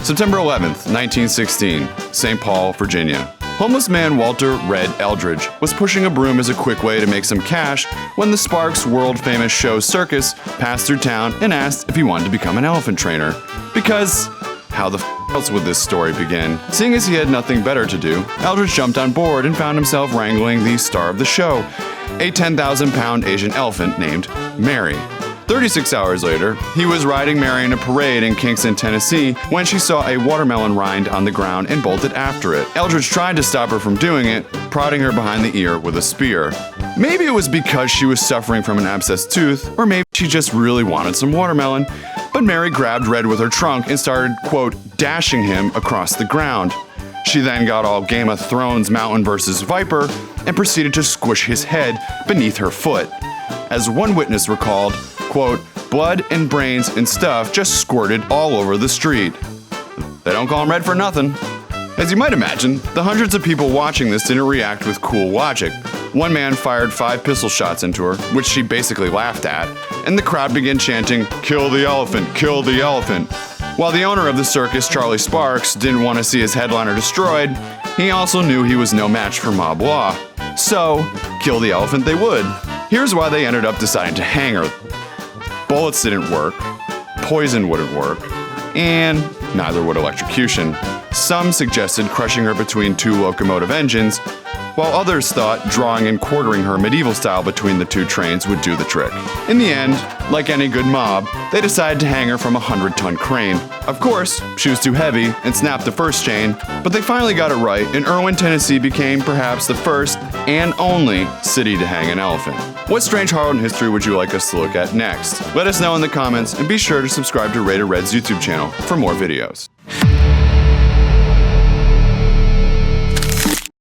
September 11th, 1916, St. Paul, Virginia. Homeless man Walter "Red" Eldridge was pushing a broom as a quick way to make some cash when the Sparks world-famous show Circus passed through town and asked if he wanted to become an elephant trainer. Because how the else would this story begin? Seeing as he had nothing better to do, Eldridge jumped on board and found himself wrangling the star of the show, a 10,000-pound Asian elephant named Mary. 36 hours later, he was riding Mary in a parade in Kingston, Tennessee, when she saw a watermelon rind on the ground and bolted after it. Eldridge tried to stop her from doing it, prodding her behind the ear with a spear. Maybe it was because she was suffering from an abscessed tooth, or maybe she just really wanted some watermelon, but Mary grabbed Red with her trunk and started, quote, dashing him across the ground. She then got all Game of Thrones Mountain versus Viper and proceeded to squish his head beneath her foot. As one witness recalled, quote, blood and brains and stuff just squirted all over the street. They don't call him Red for nothing. As you might imagine, the hundreds of people watching this didn't react with cool logic. One man fired 5 pistol shots into her, which she basically laughed at, and the crowd began chanting, "Kill the elephant, kill the elephant." While the owner of the circus, Charlie Sparks, didn't want to see his headliner destroyed, he also knew he was no match for mob law. So, kill the elephant they would. Here's why they ended up deciding to hang her. Bullets didn't work, poison wouldn't work, and neither would electrocution. Some suggested crushing her between 2 locomotive engines, while others thought drawing and quartering her medieval style between the 2 trains would do the trick. In the end, like any good mob, they decided to hang her from a 100-ton crane. Of course, she was too heavy and snapped the first chain, but they finally got it right, and Erwin, Tennessee became perhaps the first and only city to hang an elephant. What strange Heartland history would you like us to look at next? Let us know in the comments, and be sure to subscribe to Rated Red's YouTube channel for more videos.